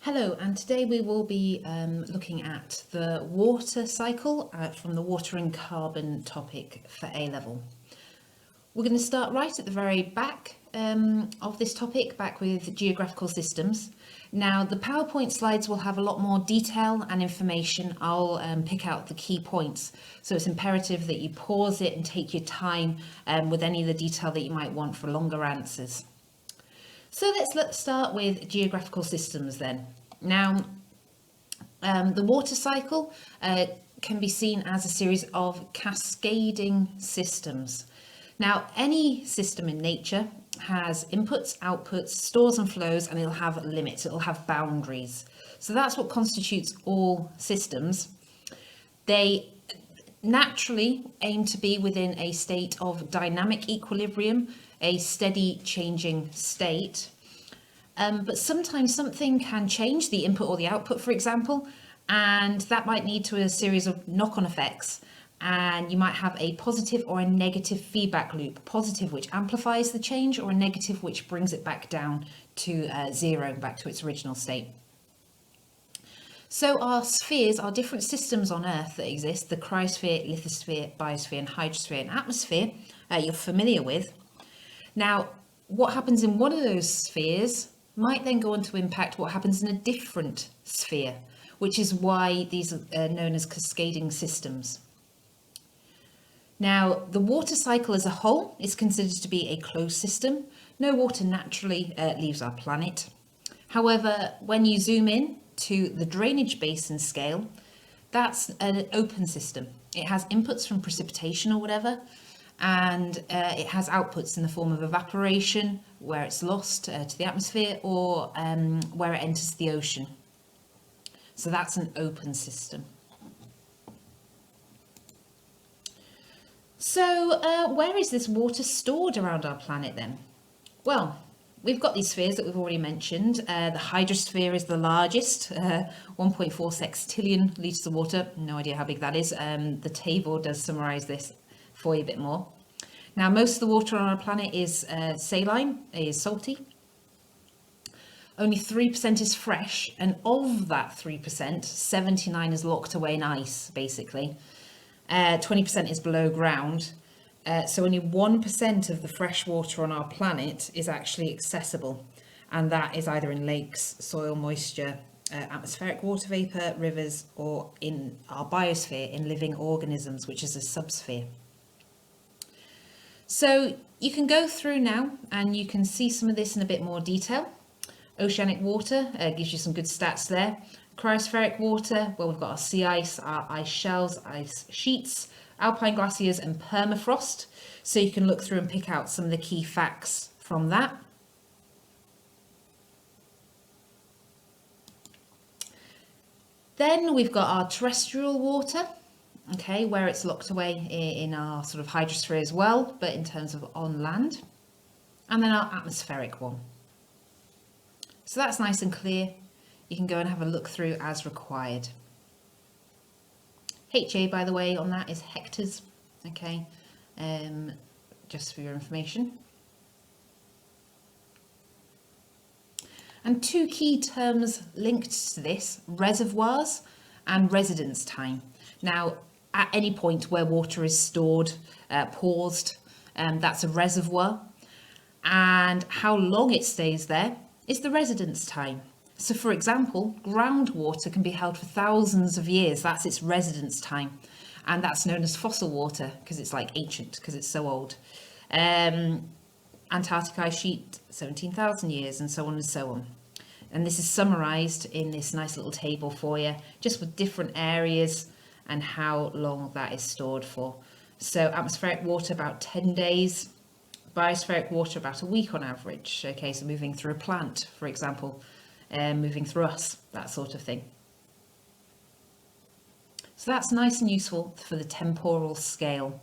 Hello, and today we will be looking at the water cycle from the water and carbon topic for A-level. We're going to start right at the very back of this topic, back with geographical systems. Now, the PowerPoint slides will have a lot more detail and information. I'll pick out the key points. So it's imperative that you pause it and take your time with any of the detail that you might want for longer answers. So let's start with geographical systems then. Now, the water cycle can be seen as a series of cascading systems. Now, any system in nature has inputs, outputs, stores and flows, and it'll have limits, it'll have boundaries. So that's what constitutes all systems. They naturally aim to be within a state of dynamic equilibrium, a steady changing state. But sometimes something can change, the input or the output, for example, and that might lead to a series of knock-on effects. And you might have a positive or a negative feedback loop, positive which amplifies the change, or a negative which brings it back down to zero, back to its original state. So our spheres are different systems on Earth that exist, the cryosphere, lithosphere, biosphere and hydrosphere and atmosphere you're familiar with. Now, what happens in one of those spheres might then go on to impact what happens in a different sphere, which is why these are known as cascading systems. Now, the water cycle as a whole is considered to be a closed system. No water naturally leaves our planet. However, when you zoom in to the drainage basin scale, that's an open system. It has inputs from precipitation or whatever, and it has outputs in the form of evaporation, where it's lost to the atmosphere, or where it enters the ocean. So that's an open system. So where is this water stored around our planet then? Well, we've got these spheres that we've already mentioned. The hydrosphere is the largest, 1.4 sextillion litres of water. No idea how big that is. The table does summarise this for you a bit more. Now, most of the water on our planet is saline, is salty. Only 3% is fresh, and of that 3%, 79 is locked away in ice, basically. 20% is below ground. So only 1% of the fresh water on our planet is actually accessible, and that is either in lakes, soil moisture, atmospheric water vapour, rivers, or in our biosphere, in living organisms, which is a subsphere. So you can go through now and you can see some of this in a bit more detail. Oceanic water gives you some good stats there. Cryospheric water, well, we've got our sea ice, our ice shelves, ice sheets, alpine glaciers and permafrost. So you can look through and pick out some of the key facts from that. Then we've got our terrestrial water, okay, where it's locked away in our sort of hydrosphere as well, but in terms of on land. And then our atmospheric one. So that's nice and clear. You can go and have a look through as required. HA, by the way, on that is hectares, okay, just for your information. And two key terms linked to this, reservoirs and residence time. Now, at any point where water is stored, paused, that's a reservoir. And how long it stays there is the residence time. So for example, groundwater can be held for thousands of years. That's its residence time. And that's known as fossil water because it's like ancient, because it's so old. Antarctic ice sheet, 17,000 years, and so on and so on. And this is summarised in this nice little table for you, just with different areas and how long that is stored for. So atmospheric water, about 10 days. Biospheric water, about a week on average. Okay, so moving through a plant, for example, moving through us, that sort of thing. So that's nice and useful for the temporal scale.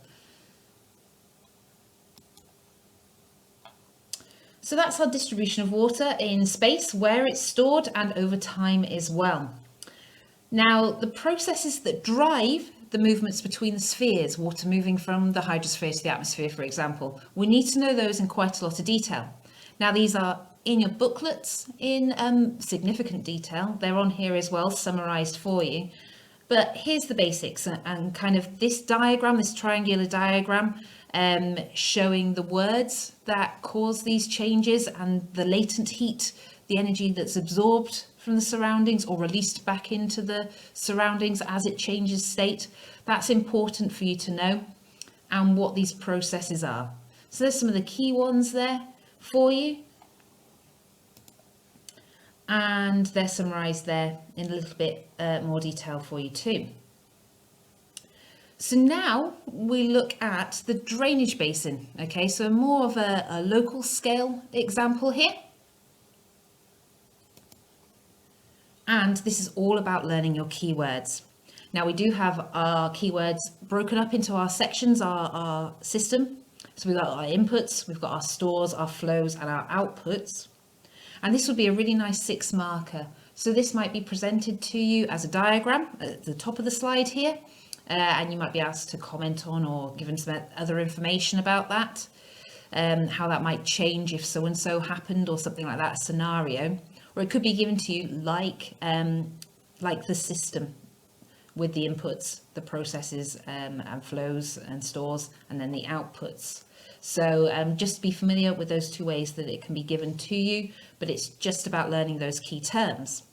So that's our distribution of water in space, where it's stored and over time as well. Now, the processes that drive the movements between the spheres, water moving from the hydrosphere to the atmosphere, for example, we need to know those in quite a lot of detail. Now, these are in your booklets in significant detail. They're on here as well, summarized for you. But here's the basics, and kind of this diagram, this triangular diagram, showing the words that cause these changes and the latent heat, the energy that's absorbed from the surroundings or released back into the surroundings as it changes state. That's important for you to know, and what these processes are. So there's some of the key ones there for you, and they're summarized there in a little bit more detail for you too. So now we look at the drainage basin. Okay, so more of a local scale example here. And this is all about learning your keywords. Now we do have our keywords broken up into our sections, our system. So we've got our inputs, we've got our stores, our flows, and our outputs. And this would be a really nice 6 marker. So this might be presented to you as a diagram at the top of the slide here. And you might be asked to comment on or given some other information about that. How that might change if so-and-so happened or something like that, a scenario. Or it could be given to you like the system with the inputs, the processes and flows and stores, and then the outputs. So just be familiar with those 2 ways that it can be given to you, but it's just about learning those key terms.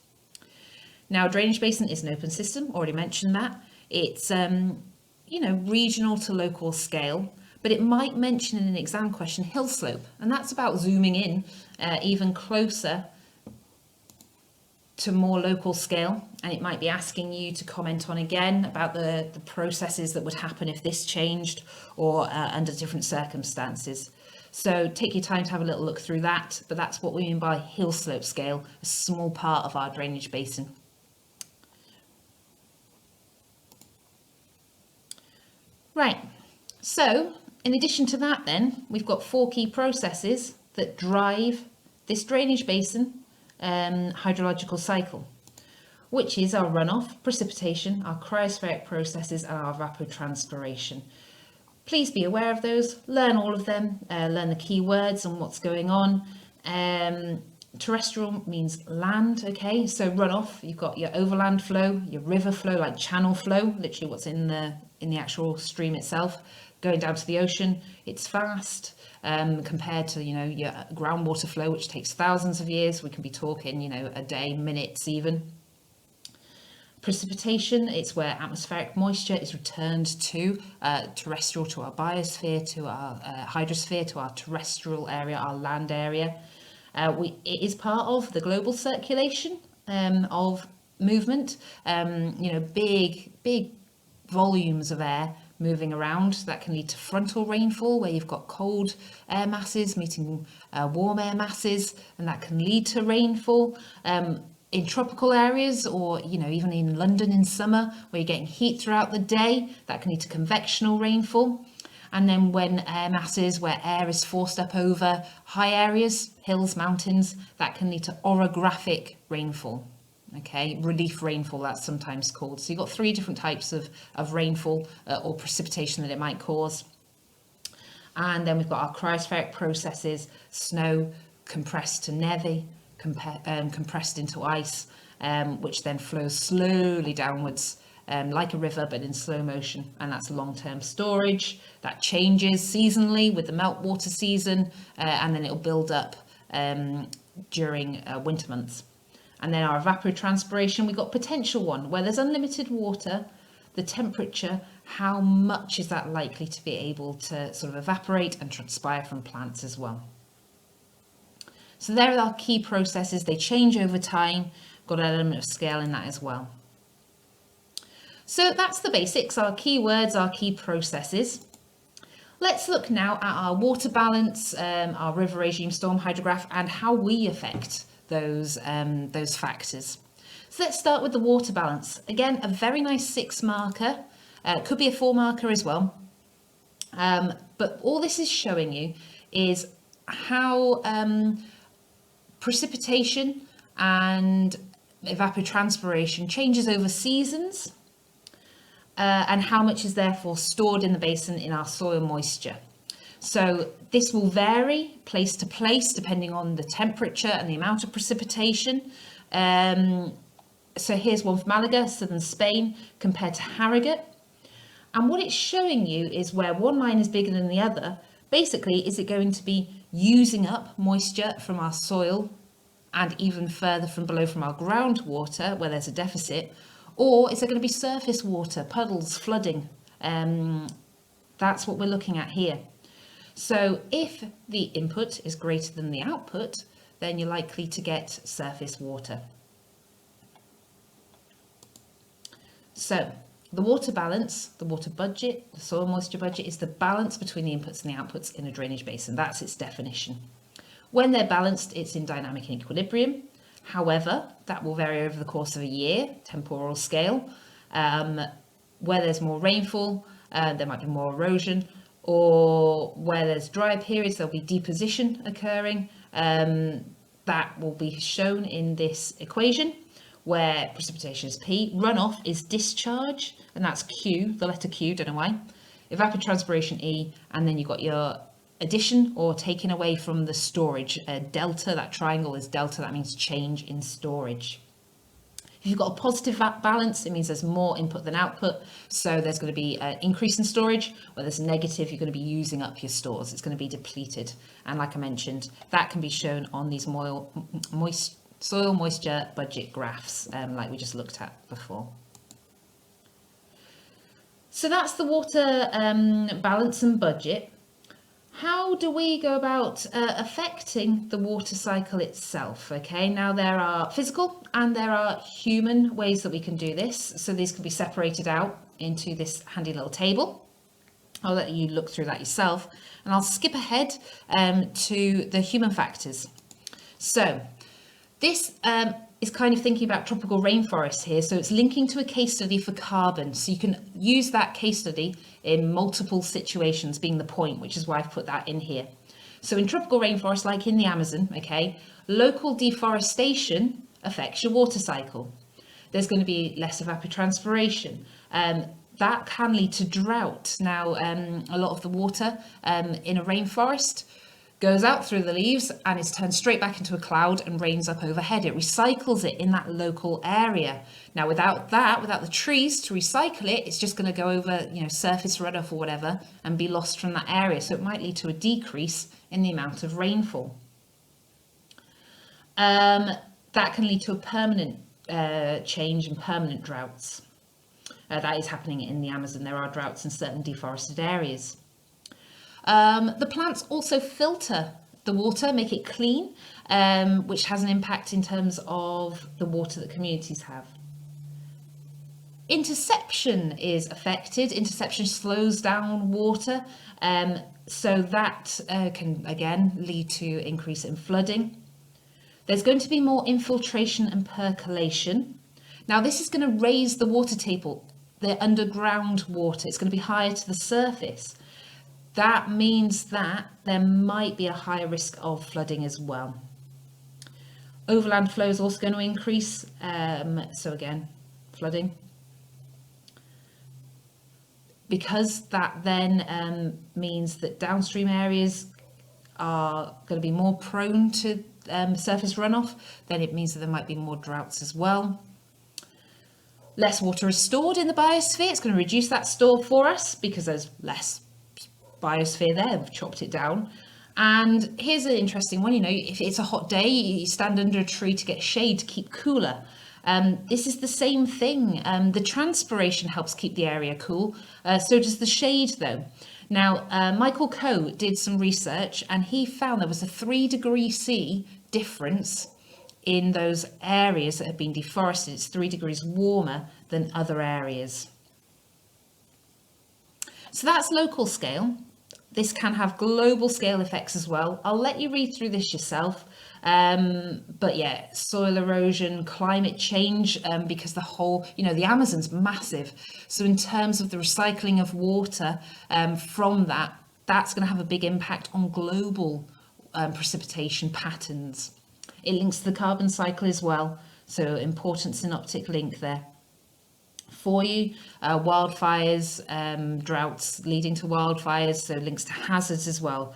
Now, drainage basin is an open system, already mentioned that. It's, regional to local scale, but it might mention in an exam question hill slope, and that's about zooming in even closer to more local scale, and it might be asking you to comment on again about the processes that would happen if this changed or under different circumstances. So take your time to have a little look through that, but that's what we mean by hill slope scale, a small part of our drainage basin. Right, so in addition to that then, we've got 4 key processes that drive this drainage basin hydrological cycle, which is our runoff, precipitation, our cryospheric processes, and our evapotranspiration. Please be aware of those, learn all of them, learn the key words and what's going on. Terrestrial means land, okay, so runoff, you've got your overland flow, your river flow, like channel flow, literally what's in the actual stream itself, going down to the ocean. It's fast. Compared to, your groundwater flow, which takes thousands of years. We can be talking, a day, minutes even. Precipitation, it's where atmospheric moisture is returned to terrestrial, to our biosphere, to our hydrosphere, to our terrestrial area, our land area. It is part of the global circulation of movement, big volumes of air moving around. That can lead to frontal rainfall, where you've got cold air masses meeting warm air masses, and that can lead to rainfall. In tropical areas, or even in London in summer, where you're getting heat throughout the day, that can lead to convectional rainfall. And then when air masses, where air is forced up over high areas, hills, mountains, that can lead to orographic rainfall. Okay, relief rainfall, that's sometimes called. So you've got 3 different types of rainfall or precipitation that it might cause. And then we've got our cryospheric processes, snow compressed to neve, compressed into ice, which then flows slowly downwards like a river, but in slow motion. And that's long-term storage. That changes seasonally with the meltwater season, and then it'll build up during winter months. And then our evapotranspiration, we've got potential one, where there's unlimited water, the temperature, how much is that likely to be able to sort of evaporate and transpire from plants as well. So there are our key processes. They change over time, got an element of scale in that as well. So that's the basics, our key words, our key processes. Let's look now at our water balance, our river regime, storm hydrograph, and how we affect those factors. So let's start with the water balance. Again, a very nice 6 marker, could be a 4 marker as well. But all this is showing you is how precipitation and evapotranspiration changes over seasons, and how much is therefore stored in the basin in our soil moisture. So this will vary place to place depending on the temperature and the amount of precipitation. So here's one for Malaga, southern Spain, compared to Harrogate. And what it's showing you is where one line is bigger than the other. Basically, is it going to be using up moisture from our soil and even further from below from our groundwater where there's a deficit? Or is there going to be surface water, puddles, flooding? That's what we're looking at here. So if the input is greater than the output, then you're likely to get surface water. So the water balance, the water budget, the soil moisture budget is the balance between the inputs and the outputs in a drainage basin. That's its definition. When they're balanced, it's in dynamic equilibrium. However, that will vary over the course of a year, temporal scale. Where there's more rainfall, there might be more erosion, or where there's dry periods, there'll be deposition occurring. That will be shown in this equation, where precipitation is P, runoff is discharge, and that's Q, the letter Q, don't know why, evapotranspiration E, and then you've got your addition or taking away from the storage. Delta, that triangle is delta, that means change in storage. If you've got a positive balance, it means there's more input than output, so there's going to be an increase in storage. Where there's negative, you're going to be using up your stores, it's going to be depleted. And like I mentioned, that can be shown on these soil moisture budget graphs, like we just looked at before. So that's the water balance and budget. How do we go about affecting the water cycle itself? Okay, now there are physical and there are human ways that we can do this. So these can be separated out into this handy little table. I'll let you look through that yourself, and I'll skip ahead to the human factors. So this is kind of thinking about tropical rainforests here. So it's linking to a case study for carbon. So you can use that case study in multiple situations being the point, which is why I've put that in here. So in tropical rainforests, like in the Amazon, okay, local deforestation affects your water cycle. There's going to be less evapotranspiration. That can lead to drought. Now, a lot of the water in a rainforest goes out through the leaves and is turned straight back into a cloud and rains up overhead. It recycles it in that local area. Now, without the trees to recycle it, it's just going to go over, surface runoff or whatever and be lost from that area. So it might lead to a decrease in the amount of rainfall. That can lead to a permanent change in permanent droughts. That is happening in the Amazon. There are droughts in certain deforested areas. The plants also filter the water, make it clean, which has an impact in terms of the water that communities have. Interception is affected. Interception slows down water, so that can again lead to increase in flooding. There's going to be more infiltration and percolation. Now this is going to raise the water table, the underground water. It's going to be higher to the surface. That means that there might be a higher risk of flooding as well. Overland flow is also going to increase, so again, flooding. Because that then means that downstream areas are going to be more prone to surface runoff, then it means that there might be more droughts as well. Less water is stored in the biosphere. It's going to reduce that store for us because there's less biosphere there. We've chopped it down. And here's an interesting one. If it's a hot day, you stand under a tree to get shade to keep cooler. This is the same thing. The transpiration helps keep the area cool. So does the shade though. Now, Michael Coe did some research and he found there was a 3 degrees C difference in those areas that have been deforested. It's 3 degrees warmer than other areas. So that's local scale. This can have global scale effects as well. I'll let you read through this yourself. But yeah, soil erosion, climate change, because the whole, the Amazon's massive. So in terms of the recycling of water from that's going to have a big impact on global precipitation patterns. It links to the carbon cycle as well. So important synoptic link there. for you. Wildfires, droughts leading to wildfires, so links to hazards as well.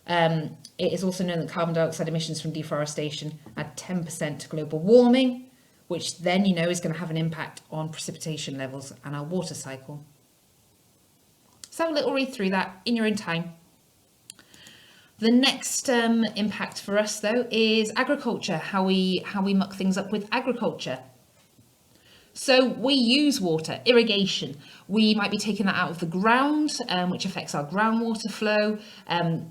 It is also known that carbon dioxide emissions from deforestation add 10% to global warming, which then is going to have an impact on precipitation levels and our water cycle. So have a little read through that in your own time. The next impact for us, though, is agriculture, how we muck things up with agriculture. So we use water, irrigation. We might be taking that out of the ground, which affects our groundwater flow.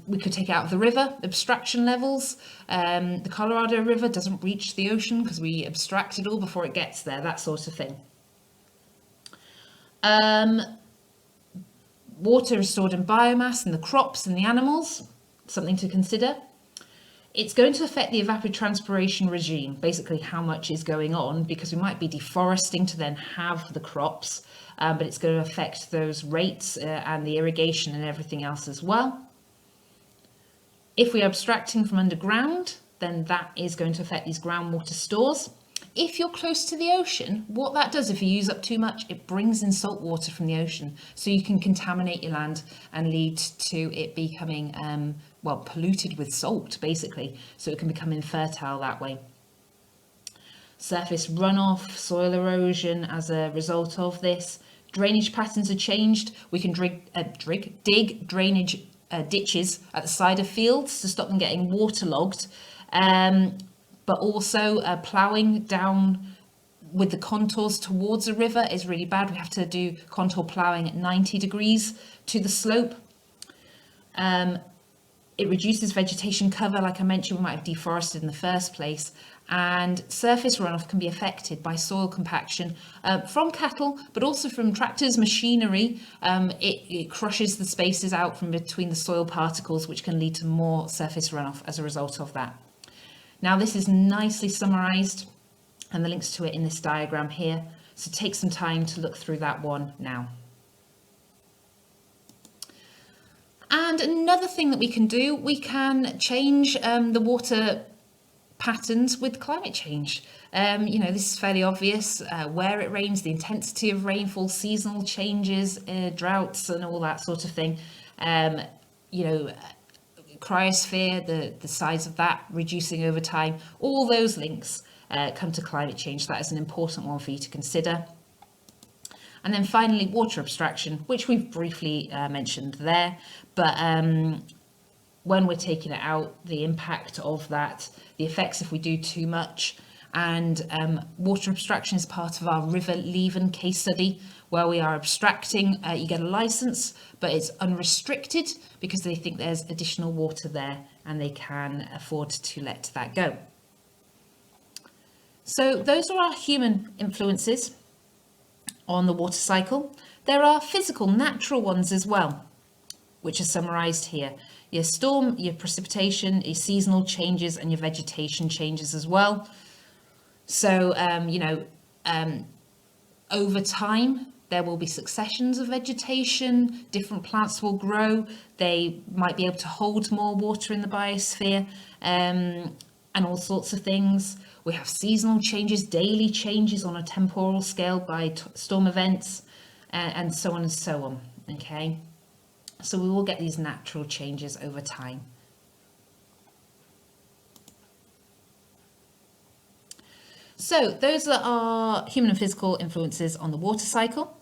We could take it out of the river, abstraction levels. The Colorado River doesn't reach the ocean because we abstract it all before it gets there, that sort of thing. Water is stored in biomass in the crops and the animals, something to consider. It's going to affect the evapotranspiration regime, basically how much is going on, because we might be deforesting to then have the crops, but it's going to affect those rates and the irrigation and everything else as well. If we're abstracting from underground, then that is going to affect these groundwater stores. If you're close to the ocean, what that does, if you use up too much, it brings in salt water from the ocean, so you can contaminate your land and lead to it becoming polluted with salt, basically, so it can become infertile that way. Surface runoff, soil erosion as a result of this. Drainage patterns are changed. We can dig drainage ditches at the side of fields to stop them getting waterlogged, but also ploughing down with the contours towards a river is really bad. We have to do contour ploughing at 90 degrees to the slope. It reduces vegetation cover, like I mentioned, we might have deforested in the first place, and surface runoff can be affected by soil compaction from cattle, but also from tractors, machinery. It crushes the spaces out from between the soil particles, which can lead to more surface runoff as a result of that. Now, this is nicely summarised, and the links to it in this diagram here, so take some time to look through that one now. And another thing that we can do, we can change the water patterns with climate change. This is fairly obvious, where it rains, the intensity of rainfall, seasonal changes, droughts and all that sort of thing. Cryosphere, the size of that reducing over time, all those links come to climate change. That is an important one for you to consider. And then finally, water abstraction, which we've briefly mentioned there, but when we're taking it out, the impact of that, the effects if we do too much, and water abstraction is part of our River Leven case study, where we are abstracting. You get a license, but it's unrestricted because they think there's additional water there and they can afford to let that go. So those are our human influences on the water cycle. There are physical, natural ones as well, which are summarised here. Your storm, your precipitation, your seasonal changes and your vegetation changes as well. So, over time, there will be successions of vegetation, different plants will grow, they might be able to hold more water in the biosphere, and all sorts of things. We have seasonal changes, daily changes on a temporal scale by storm events, and so on and so on, okay? So we will get these natural changes over time. So those are our human and physical influences on the water cycle.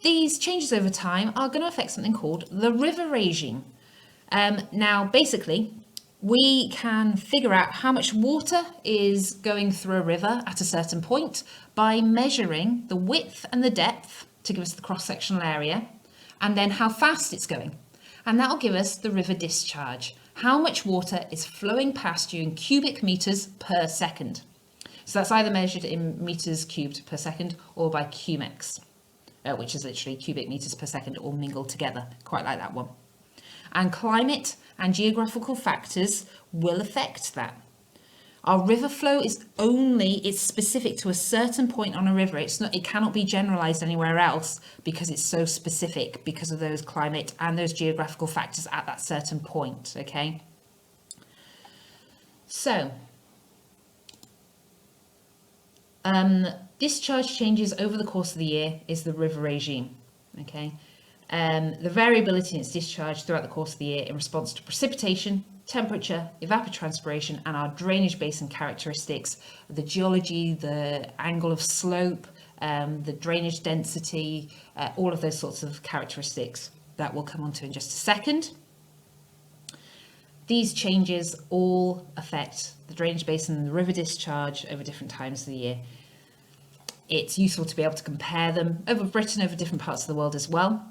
These changes over time are going to affect something called the river regime. Now, basically, we can figure out how much water is going through a river at a certain point by measuring the width and the depth to give us the cross-sectional area, and then how fast it's going. And that'll give us the river discharge, how much water is flowing past you in cubic meters per second. So that's either measured in meters cubed per second or by cumex, which is literally cubic meters per second all mingled together. Quite like that one. And climate and geographical factors will affect that. Our river flow it's specific to a certain point on a river. It cannot be generalized anywhere else because it's so specific because of those climate and those geographical factors at that certain point, okay? So, Discharge changes over the course of the year is the river regime. Okay, the variability in its discharge throughout the course of the year in response to precipitation, temperature, evapotranspiration, and our drainage basin characteristics, the geology, the angle of slope, the drainage density, all of those sorts of characteristics that we'll come on to in just a second. These changes all affect the drainage basin and the river discharge over different times of the year. It's useful to be able to compare them over Britain, over different parts of the world as well.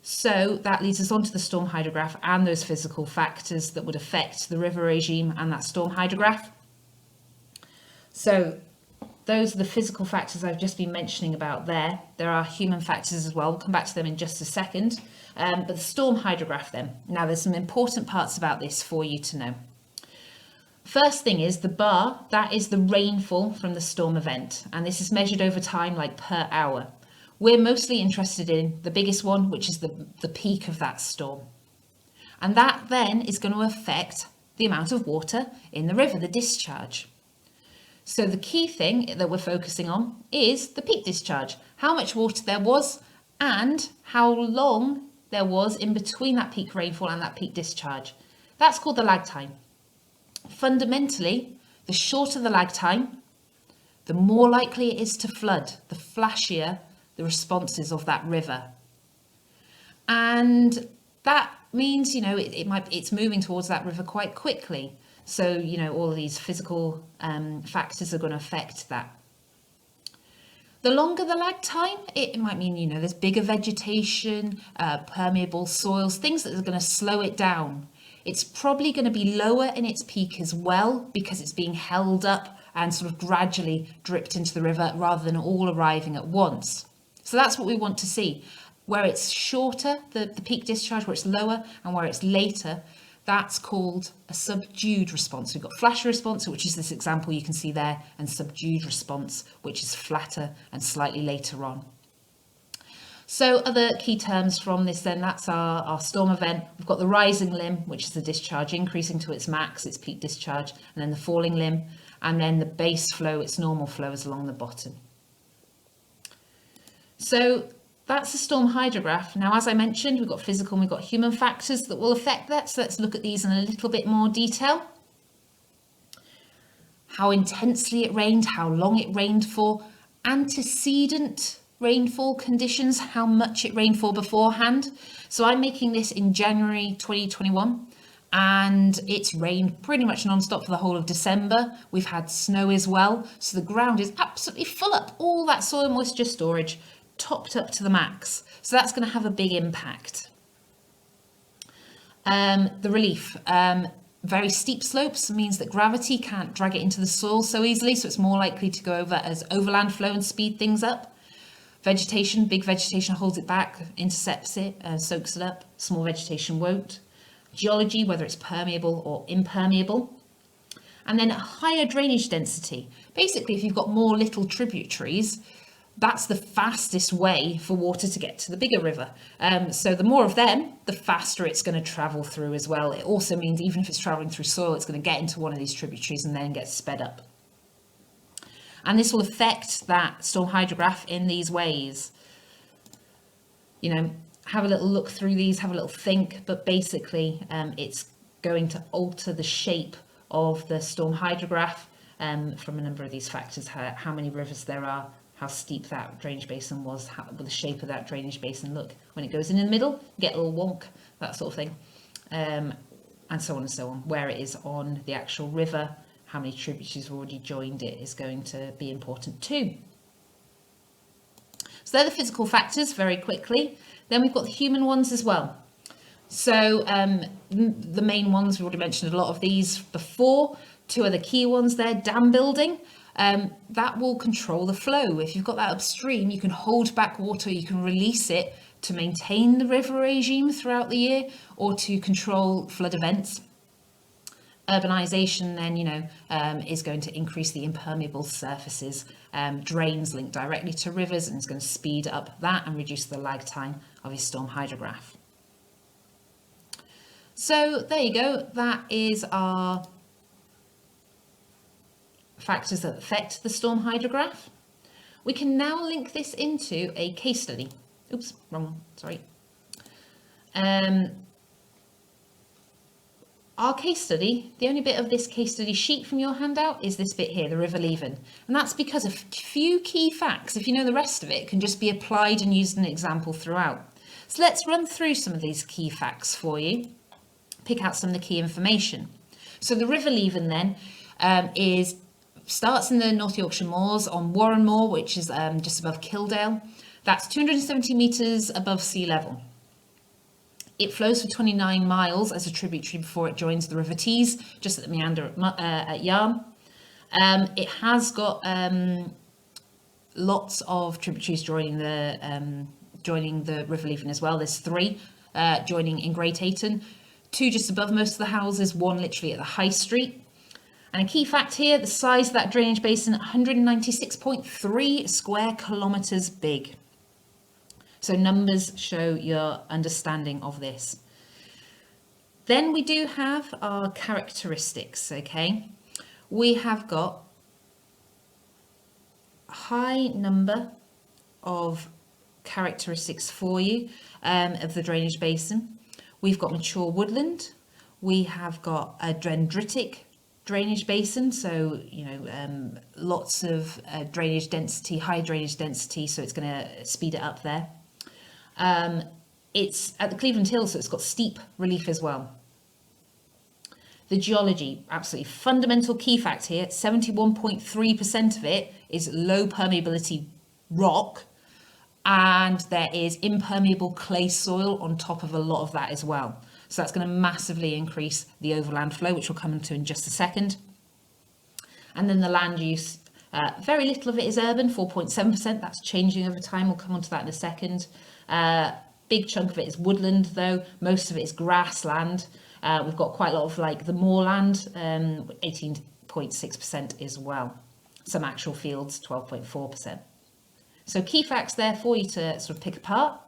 So that leads us on to the storm hydrograph and those physical factors that would affect the river regime and that storm hydrograph. So those are the physical factors I've just been mentioning about there. There are human factors as well. We'll come back to them in just a second. But the storm hydrograph then. Now there's some important parts about this for you to know. First thing is the bar, that is the rainfall from the storm event. And this is measured over time, like per hour. We're mostly interested in the biggest one, which is the peak of that storm. And that then is going to affect the amount of water in the river, the discharge. So the key thing that we're focusing on is the peak discharge, how much water there was and how long there was in between that peak rainfall and that peak discharge. That's called the lag time. Fundamentally, the shorter the lag time, the more likely it is to flood, the flashier the responses of that river. And that means, it's moving towards that river quite quickly. So, all of these physical factors are going to affect that. The longer the lag time, it might mean, there's bigger vegetation, permeable soils, things that are going to slow it down. It's probably going to be lower in its peak as well because it's being held up and sort of gradually dripped into the river rather than all arriving at once. So that's what we want to see. Where it's shorter, the peak discharge, where it's lower, and where it's later, that's called a subdued response. We've got flasher response, which is this example you can see there, and subdued response, which is flatter and slightly later on. So other key terms from this then, that's our storm event. We've got the rising limb, which is the discharge increasing to its max, its peak discharge, and then the falling limb, and then the base flow, its normal flow is along the bottom. So that's the storm hydrograph. Now, as I mentioned, we've got physical and we've got human factors that will affect that. So let's look at these in a little bit more detail. How intensely it rained, how long it rained for, antecedent rainfall conditions, how much it rained for beforehand. So I'm making this in January 2021 and it's rained pretty much non-stop for the whole of December. We've had snow as well. So the ground is absolutely full up, all that soil moisture storage topped up to the max. So that's going to have a big impact. The relief, very steep slopes means that gravity can't drag it into the soil so easily. So it's more likely to go over as overland flow and speed things up. Vegetation, big vegetation holds it back, intercepts it, soaks it up. Small vegetation won't. Geology, whether it's permeable or impermeable. And then a higher drainage density. Basically, if you've got more little tributaries, that's the fastest way for water to get to the bigger river. So the more of them, the faster it's going to travel through as well. It also means even if it's traveling through soil, it's going to get into one of these tributaries and then get sped up. And this will affect that storm hydrograph in these ways. Have a little look through these, have a little think, but basically it's going to alter the shape of the storm hydrograph from a number of these factors, how many rivers there are, how steep that drainage basin was, how will the shape of that drainage basin look when it goes in the middle, get a little wonk, that sort of thing, and so on and so on. Where it is on the actual river, how many tributaries have already joined it is going to be important too. So they're the physical factors very quickly. Then we've got the human ones as well. So the main ones, we've already mentioned a lot of these before. Two other key ones there, dam building. That will control the flow. If you've got that upstream, you can hold back water, you can release it to maintain the river regime throughout the year or to control flood events. Urbanisation then, is going to increase the impermeable surfaces. Drains link directly to rivers and is going to speed up that and reduce the lag time of your storm hydrograph. So there you go. That is our factors that affect the storm hydrograph. We can now link this into a case study. Oops, wrong one, sorry. Our case study, the only bit of this case study sheet from your handout is this bit here, the River Leven. And that's because a few key facts, if you know the rest of it, can just be applied and used in an example throughout. So let's run through some of these key facts for you, pick out some of the key information. So the River Leven then starts in the North Yorkshire Moors on Warren Moor, which is just above Kildale. That's 270 metres above sea level. It flows for 29 miles as a tributary before it joins the River Tees, just at the meander at Yarm. It has got lots of tributaries joining the River Leven as well. There's 3 joining in Great Ayton, 2 just above most of the houses, 1 literally at the High Street. And a key fact here, the size of that drainage basin, 196.3 square kilometres big. So numbers show your understanding of this. Then we do have our characteristics, okay? We have got a high number of characteristics for you of the drainage basin. We've got mature woodland. We have got a dendritic drainage basin, so lots of drainage density, high drainage density, so it's going to speed it up there. It's at the Cleveland Hills, so it's got steep relief as well. The geology, absolutely fundamental key fact here, 71.3% of it is low permeability rock, and there is impermeable clay soil on top of a lot of that as well. So that's going to massively increase the overland flow, which we'll come into in just a second. And then the land use, very little of it is urban, 4.7%. That's changing over time. We'll come on to that in a second. Big chunk of it is woodland, though. Most of it is grassland. We've got quite a lot of like the moorland, 18.6% as well. Some actual fields, 12.4%. So key facts there for you to sort of pick apart.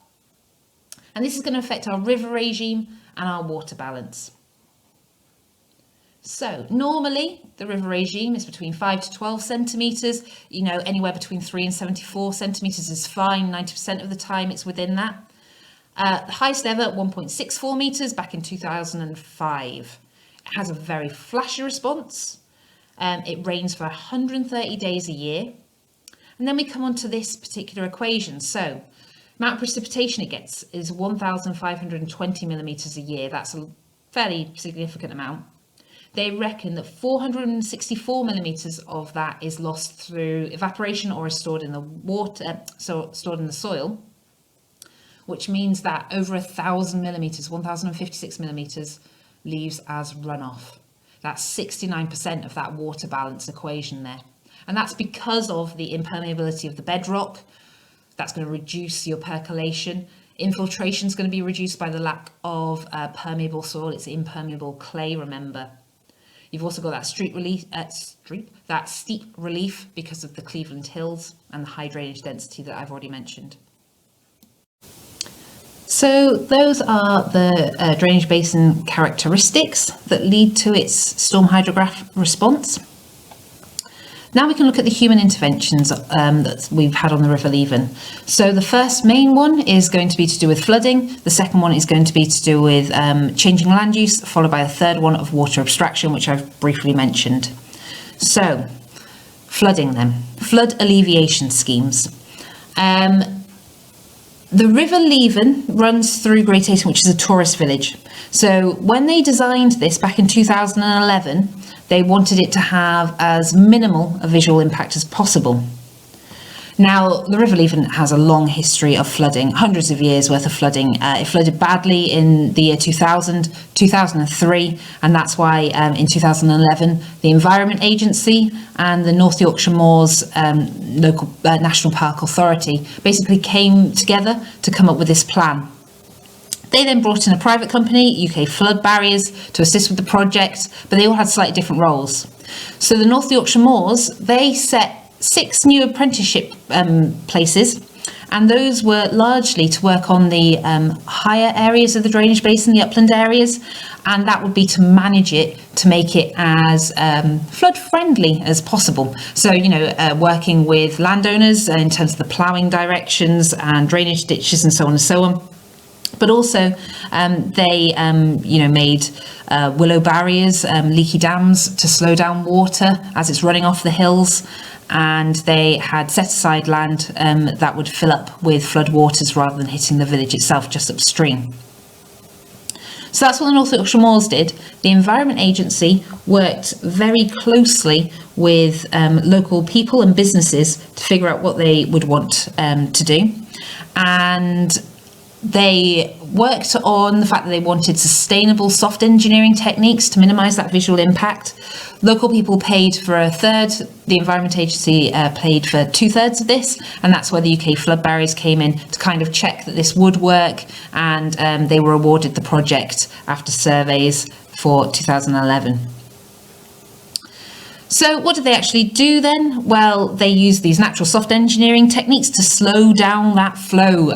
And this is going to affect our river regime and our water balance. So normally the river regime is between 5 to 12 centimetres, anywhere between 3 and 74 centimetres is fine, 90% of the time it's within that. The highest ever, 1.64 metres back in 2005. It has a very flashy response. It rains for 130 days a year. And then we come on to this particular equation. So amount of precipitation it gets is 1,520 millimetres a year. That's a fairly significant amount. They reckon that 464 millimetres of that is lost through evaporation or is stored in the water, stored in the soil, which means that over 1,000 millimetres, 1,056 millimetres leaves as runoff. That's 69% of that water balance equation there. And that's because of the impermeability of the bedrock. That's going to reduce your percolation. Infiltration is going to be reduced by the lack of permeable soil. It's impermeable clay, remember. You've also got that steep relief because of the Cleveland Hills and the high drainage density that I've already mentioned. So those are the drainage basin characteristics that lead to its storm hydrograph response. Now we can look at the human interventions that we've had on the River Leven. So the first main one is going to be to do with flooding. The second one is going to be to do with changing land use, followed by a third one of water abstraction, which I've briefly mentioned. So flooding then, flood alleviation schemes. The River Leven runs through Great Ayton, which is a tourist village. So when they designed this back in 2011, they wanted it to have as minimal a visual impact as possible. Now, the River Leven has a long history of flooding, hundreds of years worth of flooding. It flooded badly in the year 2000, 2003, and that's why in 2011, the Environment Agency and the North Yorkshire Moors local National Park Authority basically came together to come up with this plan. They then brought in a private company, UK Flood Barriers, to assist with the project, but they all had slightly different roles. So the North Yorkshire Moors, they set 6 new apprenticeship places, and those were largely to work on the higher areas of the drainage basin, the upland areas, and that would be to manage it to make it as flood friendly as possible. So, working with landowners in terms of the ploughing directions and drainage ditches and so on and so on. But also they, made willow barriers, leaky dams to slow down water as it's running off the hills. And they had set aside land that would fill up with flood waters rather than hitting the village itself just upstream. So that's what the North Yorkshire Moors did. The Environment Agency worked very closely with local people and businesses to figure out what they would want to do. And they worked on the fact that they wanted sustainable soft engineering techniques to minimise that visual impact. Local people paid for a third, the Environment Agency paid for 2/3 of this, and that's where the UK flood barriers came in to kind of check that this would work, and they were awarded the project after surveys for 2011. So what did they actually do then? Well, they used these natural soft engineering techniques to slow down that flow,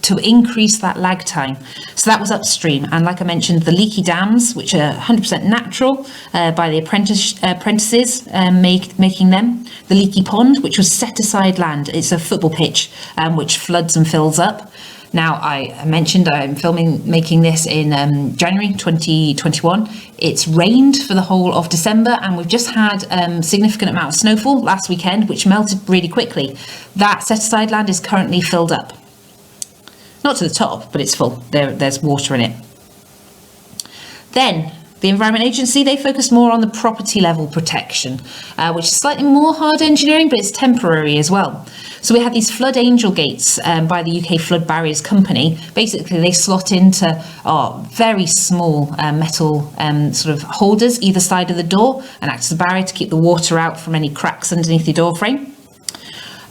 to increase that lag time. So that was upstream. And like I mentioned, the leaky dams, which are 100% natural by the apprentices making them. The leaky pond, which was set aside land. It's a football pitch which floods and fills up. Now, I mentioned I'm making this in January 2021. It's rained for the whole of December, and we've just had a significant amount of snowfall last weekend, which melted really quickly. That set-aside land is currently filled up. Not to the top, but it's full. There's water in it. Then, the Environment Agency, they focused more on the property level protection, which is slightly more hard engineering, but it's temporary as well. So we had these flood angel gates by the UK Flood Barriers Company. Basically, they slot into very small metal sort of holders either side of the door and act as a barrier to keep the water out from any cracks underneath the door frame.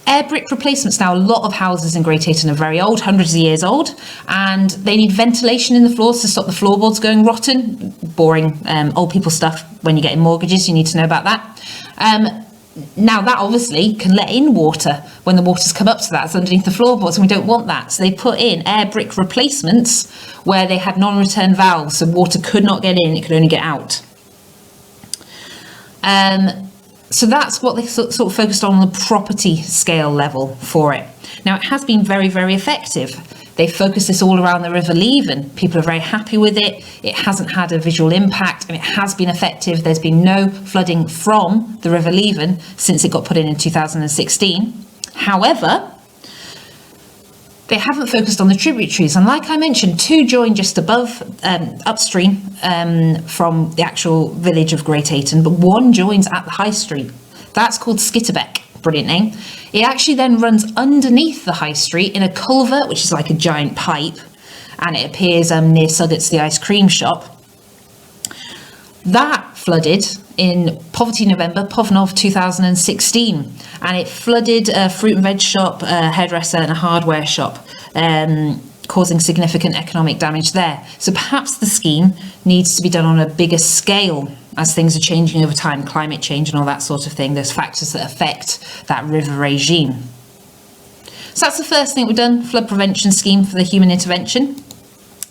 Air brick replacements. Now, a lot of houses in Great Ayton are very old, hundreds of years old, and they need ventilation in the floors to stop the floorboards going rotten. Boring old people stuff. When you're getting mortgages, you need to know about that. Now, that obviously can let in water when the water's come up to that. It's underneath the floorboards, and we don't want that. So they put in air brick replacements where they had non-return valves, so water could not get in, it could only get out. So that's what they sort of focused on the property scale level for it. Now, it has been very, very effective. They focused this all around the River Leven. People are very happy with it. It hasn't had a visual impact, and it has been effective. There's been no flooding from the River Leven since it got put in 2016. However, they haven't focused on the tributaries. And like I mentioned, two join just above, upstream from the actual village of Great Ayton, but one joins at the High Street. That's called Skitterbeck. Brilliant name. It actually then runs underneath the High Street in a culvert, which is like a giant pipe, and it appears near Suggett's, the ice cream shop. That flooded in Poverty November, Povnov 2016, and it flooded a fruit and veg shop, a hairdresser and a hardware shop, causing significant economic damage there. So perhaps the scheme needs to be done on a bigger scale as things are changing over time, climate change and all that sort of thing. There's factors that affect that river regime. So that's the first thing we've done, flood prevention scheme for the human intervention.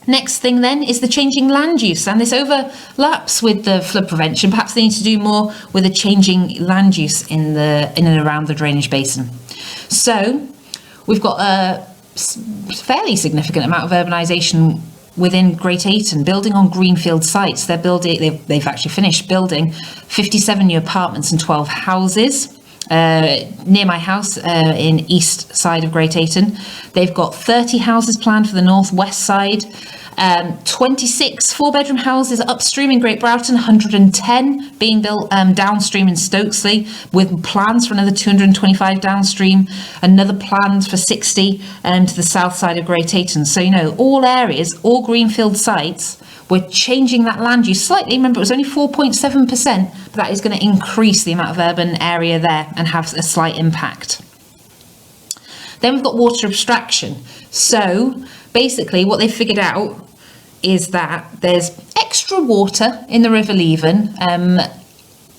Next thing then is the changing land use, and this overlaps with the flood prevention. Perhaps they need to do more with the changing land use in and around the drainage basin. So we've got a fairly significant amount of urbanisation within Great Ayton, building on greenfield sites. They've actually finished building 57 new apartments and 12 houses. Near my house in east side of Great Ayton. They've got 30 houses planned for the northwest side, 26 four-bedroom houses upstream in Great Broughton, 110 being built downstream in Stokesley, with plans for another 225 downstream, another plans for 60 to the south side of Great Ayton. So, all areas, all greenfield sites, we're changing that land use slightly. Remember, it was only 4.7%, but that is going to increase the amount of urban area there and have a slight impact. Then we've got water abstraction. So basically what they figured out is that there's extra water in the River Leven,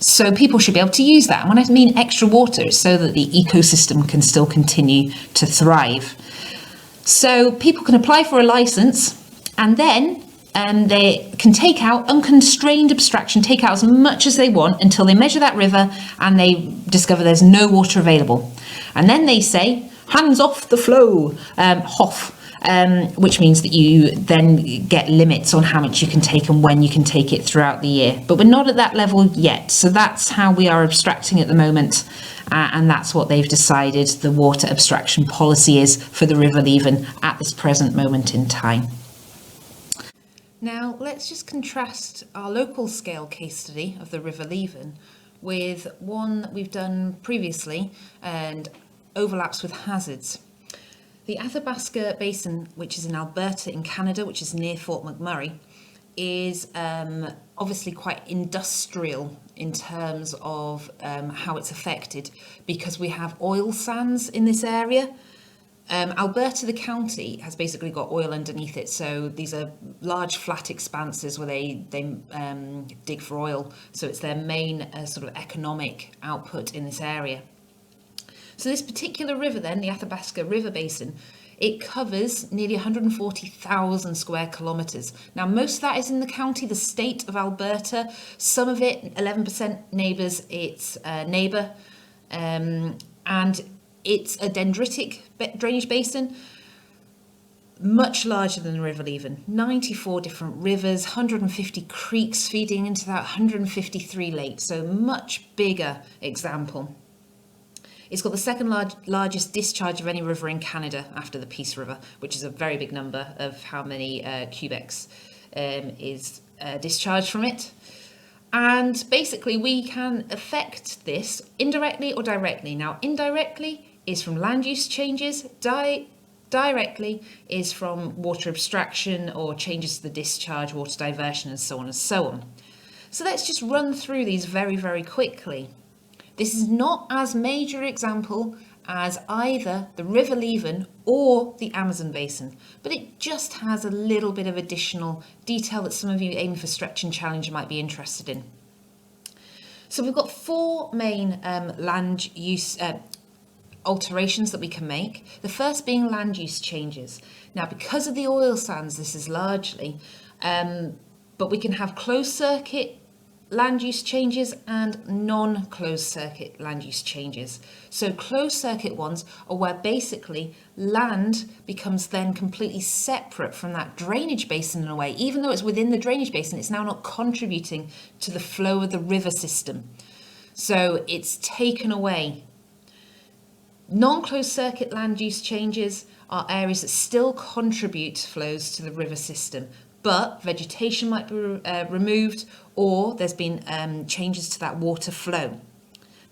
so people should be able to use that. And when I mean extra water, it's so that the ecosystem can still continue to thrive. So people can apply for a licence, and then they can take out unconstrained abstraction, take out as much as they want until they measure that river and they discover there's no water available. And then they say, hands off the flow, HOF, which means that you then get limits on how much you can take and when you can take it throughout the year. But we're not at that level yet. So that's how we are abstracting at the moment. And that's what they've decided the water abstraction policy is for the River Leven at this present moment in time. Now, let's just contrast our local scale case study of the River Leven with one that we've done previously and overlaps with hazards. The Athabasca Basin, which is in Alberta in Canada, which is near Fort McMurray, is obviously quite industrial in terms of how it's affected because we have oil sands in this area. Alberta, the county, has basically got oil underneath it, so these are large flat expanses where they dig for oil, so it's their main sort of economic output in this area. So this particular river then, the Athabasca River Basin, it covers nearly 140,000 square kilometres. Now most of that is in the county, the state of Alberta. Some of it, 11% neighbours, it's neighbour, and it's a dendritic drainage basin, much larger than the River Leven. 94 different rivers, 150 creeks feeding into that, 153 lakes, so much bigger example. It's got the second largest discharge of any river in Canada after the Peace River, which is a very big number of how many cubics is discharged from it. And basically we can affect this indirectly or directly. Now, indirectly is from land use changes, directly is from water abstraction or changes to the discharge, water diversion, and so on and so on. So let's just run through these very, very quickly. This is not as major an example as either the River Leven or the Amazon Basin, but it just has a little bit of additional detail that some of you aiming for Stretch and Challenge might be interested in. So we've got four main land use alterations that we can make. The first being land use changes. Now, because of the oil sands, this is largely, but we can have closed circuit land use changes and non-closed circuit land use changes. So closed circuit ones are where basically land becomes then completely separate from that drainage basin in a way. Even though it's within the drainage basin, it's now not contributing to the flow of the river system. So it's taken away. Non-closed circuit land use changes are areas that still contribute flows to the river system, but vegetation might be removed, or there's been changes to that water flow.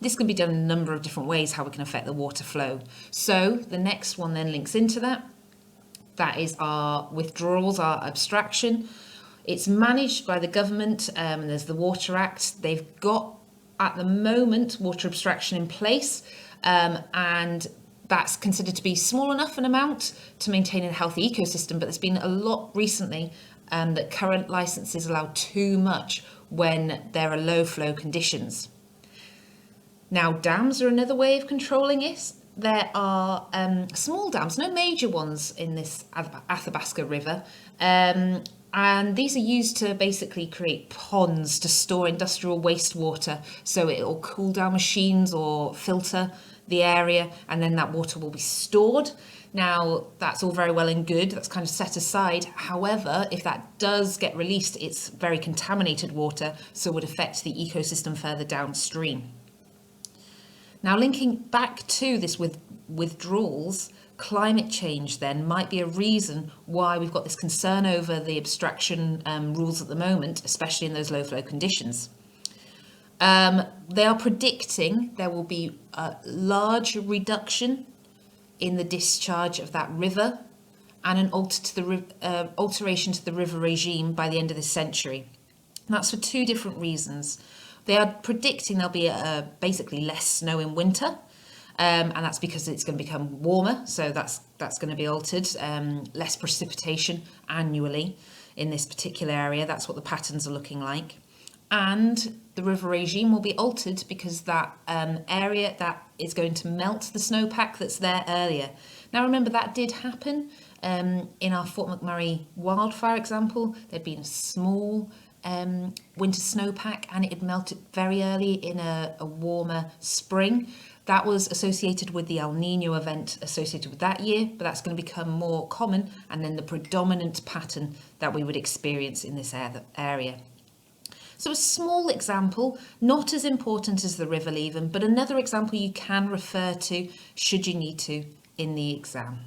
This can be done in a number of different ways, how we can affect the water flow. So the next one then links into that. That is our withdrawals, our abstraction. It's managed by the government, there's the Water Act. They've got, at the moment, water abstraction in place, and that's considered to be small enough an amount to maintain a healthy ecosystem, but there's been a lot recently that current licenses allow too much when there are low flow conditions. Now, dams are another way of controlling it. There are small dams, no major ones in this Athabasca River, and these are used to basically create ponds to store industrial wastewater, so it will cool down machines or filter the area, and then that water will be stored. Now, that's all very well and good, that's kind of set aside. However, if that does get released, it's very contaminated water, so it would affect the ecosystem further downstream. Now, linking back to this with withdrawals, climate change then might be a reason why we've got this concern over the abstraction rules at the moment, especially in those low flow conditions. They are predicting there will be a large reduction in the discharge of that river and an alteration to the river regime by the end of this century. And that's for two different reasons. They are predicting there'll be basically less snow in winter, and that's because it's going to become warmer, so that's going to be altered, less precipitation annually in this particular area. That's what the patterns are looking like. and the river regime will be altered because that area that is going to melt the snowpack that's there earlier. Now remember, that did happen in our Fort McMurray wildfire example. There'd been a small winter snowpack and it had melted very early in a warmer spring. That was associated with the El Nino event associated with that year, but that's going to become more common and then the predominant pattern that we would experience in this area. So a small example, not as important as the river Leven, but another example you can refer to should you need to in the exam.